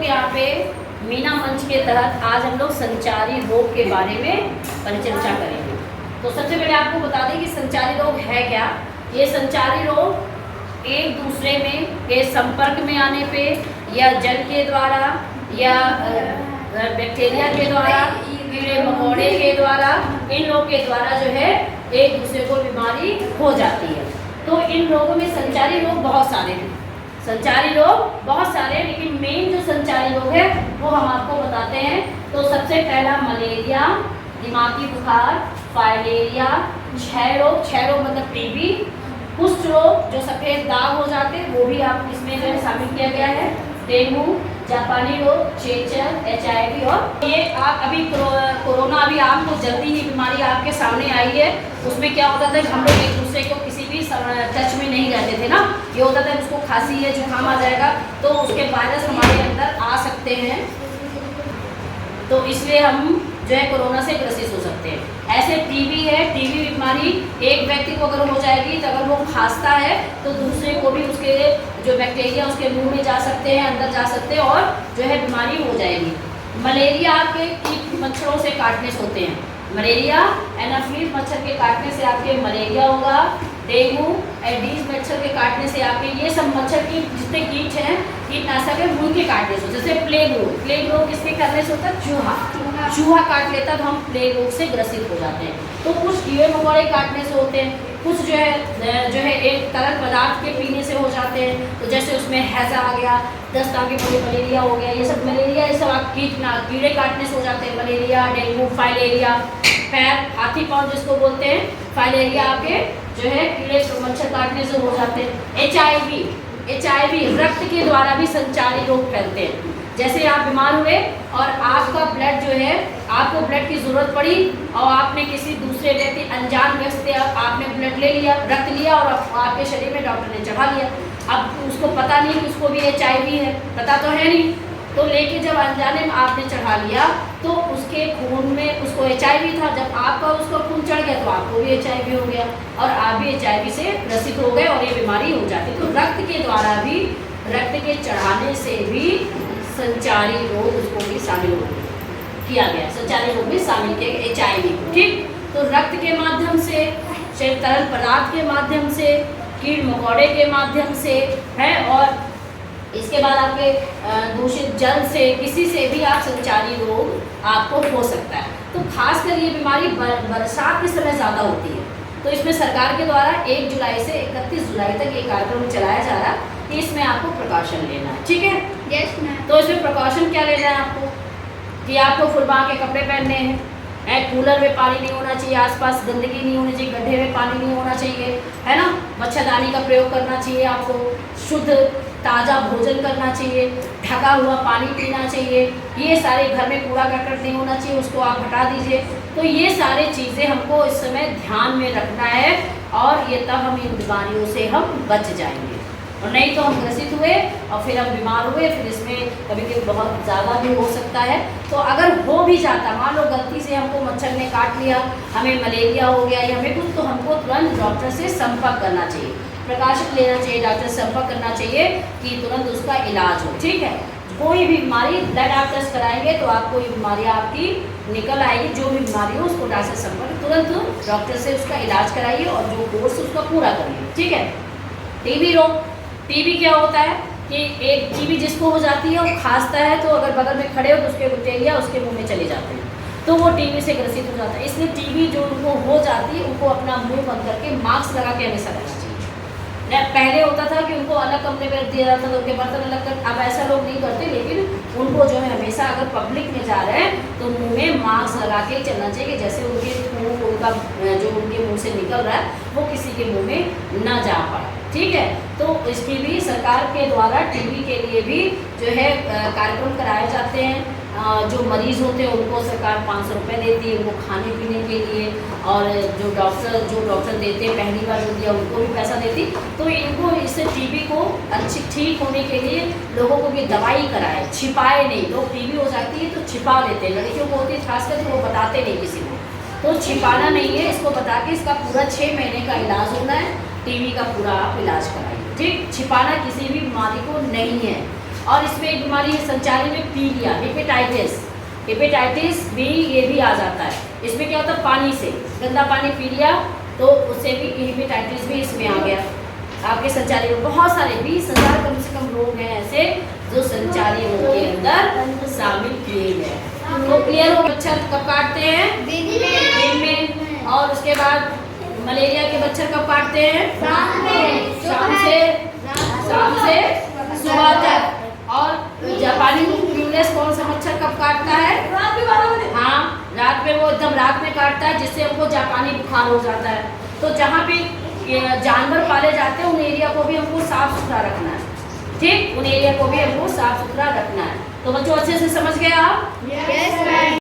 लोग यहाँ पे मीना मंच के तहत आज हम लोग संचारी रोग के बारे में परिचर्चा करेंगे। तो सबसे पहले आपको बता दें कि संचारी रोग है क्या। ये संचारी रोग एक दूसरे में के संपर्क में आने पे या जल के द्वारा या बैक्टीरिया के द्वारा, कीड़े मकोड़े के द्वारा, इन लोगों के द्वारा जो है एक दूसरे को बीमारी हो जाती है। तो इन रोगों में संचारी रोग बहुत सारे हैं, संचारी रोग बहुत सारे हैं, लेकिन मेन जो संचारी रोग है वो हम आपको बताते हैं। तो सबसे पहला मलेरिया, दिमागी बुखार, फाइलेरिया, क्षय रोग मतलब टीबी, कुष्ठ रोग जो सफ़ेद दाग हो जाते हैं वो भी आप इसमें जो है शामिल किया गया है, डेंगू, जापानी रोग, चेचक, HIV। और ये आप अभी कोरोना अभी आपको जल्दी ही बीमारी आपके सामने आई है। उसमें क्या होता था कि हम लोग एक दूसरे को किसी भी टच में नहीं रहते थे ना। ये होता था उसको खांसी है, जुकाम आ जाएगा तो उसके वायरस हमारे अंदर आ सकते हैं, तो इसलिए हम जो है कोरोना से ग्रसित हो सकते हैं। ऐसे टीबी है, टीबी बीमारी एक व्यक्ति को अगर हो जाएगी तो अगर वो खांसता है तो दूसरे को भी उसके जो बैक्टीरिया उसके मुंह में जा सकते हैं, अंदर जा सकते हैं और जो है बीमारी हो जाएगी। मलेरिया आपके कीट मच्छरों से काटने से होते हैं, मलेरिया एनाफिलीज मच्छर के काटने से आपके मलेरिया होगा। डेंगू एडीज मच्छर के काटने से आपके ये सब मच्छर की जितने कीट हैं, कीटनाशक है उनके काटने से। जैसे प्लेग रोग किसके करने से होता है? चूहा काट लेता तो हम प्लेग रोग से ग्रसित हो जाते हैं। तो कुछ कीड़े मकोड़े काटने से होते हैं, कुछ जो है एक तरल पदार्थ के पीने से हो जाते हैं। तो जैसे उसमें हैजा आ गया, दस्त आगे मलेरिया हो गया, ये सब मलेरिया, ये सब आप कीड़े काटने से हो जाते हैं। मलेरिया, डेंगू, फाइलेरिया, पैर हाथी पाँव जिसको बोलते हैं, फाइलेरिया आपके जो है कीड़े मच्छर काटने से हो जाते हैं। HIV रक्त के द्वारा भी संचारी रोग फैलते हैं। जैसे आप बीमार हुए और आपका ब्लड जो है, आपको ब्लड की ज़रूरत पड़ी और आपने किसी दूसरे व्यक्ति अनजान व्यक्ति से आपने ब्लड ले लिया, रक्त लिया और आपके शरीर में डॉक्टर ने चढ़ा लिया। अब उसको पता नहीं कि उसको भी HIV है, पता तो है नहीं, तो लेके जब अनजाने में आपने चढ़ा लिया तो उसके खून में उसको HIV था। जब आपका उसका खून चढ़ गया तो आपको भी HIV हो गया और आप भी HIV से ग्रसित हो गए और ये बीमारी हो जाती। तो रक्त के द्वारा भी, रक्त के चढ़ाने से भी संचारी रोग उसको भी शामिल किया गया, संचारी रोग भी शामिल किया गया HIV को। ठीक, तो रक्त के माध्यम से, तरल पदार्थ के माध्यम से, कीड़ मकोड़े के माध्यम से है, और इसके बाद आपके दूषित जल से, किसी से भी आप संचारी रोग आपको हो सकता है। तो खासकर ये बीमारी बरसात के समय ज़्यादा होती है। तो इसमें सरकार के द्वारा 1 जुलाई से 31 जुलाई तक ये कार्यक्रम चलाया जा रहा है कि इसमें आपको प्रिकॉशन लेना है। ठीक है? Yes ma'am. तो इसमें प्रिकॉशन क्या लेना है आपको कि आपको फुल बांह के कपड़े पहनने हैं, कूलर में पानी नहीं होना चाहिए, आसपास गंदगी नहीं होनी चाहिए, गड्ढे में पानी नहीं होना चाहिए, है ना, मच्छरदानी का प्रयोग करना चाहिए, आपको शुद्ध ताज़ा भोजन करना चाहिए, ढका हुआ पानी पीना चाहिए, ये सारे घर में कूड़ा करकट नहीं होना चाहिए, उसको आप हटा दीजिए। तो ये सारी चीज़ें हमको इस समय ध्यान में रखना है और ये तब हम इन बीमारियों से हम बच जाएंगे, और नहीं तो हम ग्रसित हुए और फिर हम बीमार हुए, फिर इसमें कभी कभी बहुत ज़्यादा भी हो सकता है। तो अगर हो भी जाता, मान लो गलती से हमको मच्छर ने काट लिया, हमें मलेरिया हो गया या हमें कुछ, तो हमको तुरंत डॉक्टर से संपर्क करना चाहिए, प्रकाशन लेना चाहिए, डॉक्टर से संपर्क करना चाहिए कि तुरंत उसका इलाज हो। ठीक है? कोई भी बीमारी ब्लड आप टेस्ट कराएंगे तो आपको ये बीमारी आपकी निकल आएगी, जो भी बीमारी हो उसको डॉक्टर से संपर्क, तुरंत डॉक्टर से उसका इलाज कराइए और जो कोर्स उसका पूरा करिए। ठीक है? टीबी रोग, टीबी क्या होता है कि एक टीबी जिसको हो जाती है वो खांसता है तो अगर बगल में खड़े हो तो उसके बैक्टीरिया उसके मुंह में चले जाते हैं, तो वो टीबी से ग्रसित हो जाता है। इसलिए टीबी जो उनको हो जाती है उनको अपना मुंह बंद करके मास्क लगा के हमेशा रहना चाहिए। पहले होता था कि उनको अलग कमरे में रख दिया जाता था, उनके बर्तन अलग कर, अब ऐसा लोग नहीं करते, लेकिन उनको जो है हमेशा अगर पब्लिक में जा रहे हैं तो मुंह में मास्क लगा के चलना चाहिए कि जैसे उनके मुंह, उनका जो उनके मुंह से निकल रहा है वो किसी के मुंह में ना जा पाए। ठीक है? तो इसकी भी सरकार के द्वारा टीबी के लिए भी जो है कार्यक्रम कराए जाते हैं। जो मरीज़ होते हैं उनको सरकार 500 रुपये देती है, उनको खाने पीने के लिए, और जो डॉक्टर देते हैं पहली बार जो दिया उनको भी पैसा देती। तो इनको इससे टीबी को अच्छी ठीक होने के लिए लोगों को भी दवाई कराए, छिपाए नहीं। लोग टीबी हो जाती है तो छिपा देते हैं, लड़कियों को होती है खासकर, तो वो बताते नहीं किसी को, तो छिपाना नहीं है, इसको बता के इसका पूरा 6 महीने का इलाज होना है, टीबी का पूरा आप इलाज कराइए। ठीक, छिपाना किसी भी बीमारी को नहीं है। और इसमें एक बीमारी है संचारी में पीलिया, हेपेटाइटिस भी ये भी आ जाता है। इसमें क्या होता है, पानी से गंदा पानी पी लिया तो उससे भी हेपेटाइटिस भी इसमें आ गया। आपके संचारी रोग बहुत सारे 20,000 कम से कम रोग हैं ऐसे जो संचारी रोग के अंदर शामिल किए गए हैं। तो क्लियर हो, मच्छर कब काटते हैं? दिन में। और उसके बाद मलेरिया के मच्छर कब काटते हैं? शाम से सुबह तक। और जापानी क्यूलेस कौन सा मच्छर कब काटता है? हाँ, रात में, वो एकदम रात में काटता है जिससे हमको जापानी बुखार हो जाता है। तो जहाँ पे जानवर पाले जाते हैं उन एरिया को भी हमको साफ सुथरा रखना है। ठीक, उन एरिया को भी हमको साफ सुथरा रखना है। तो बच्चों अच्छे से समझ गए आप?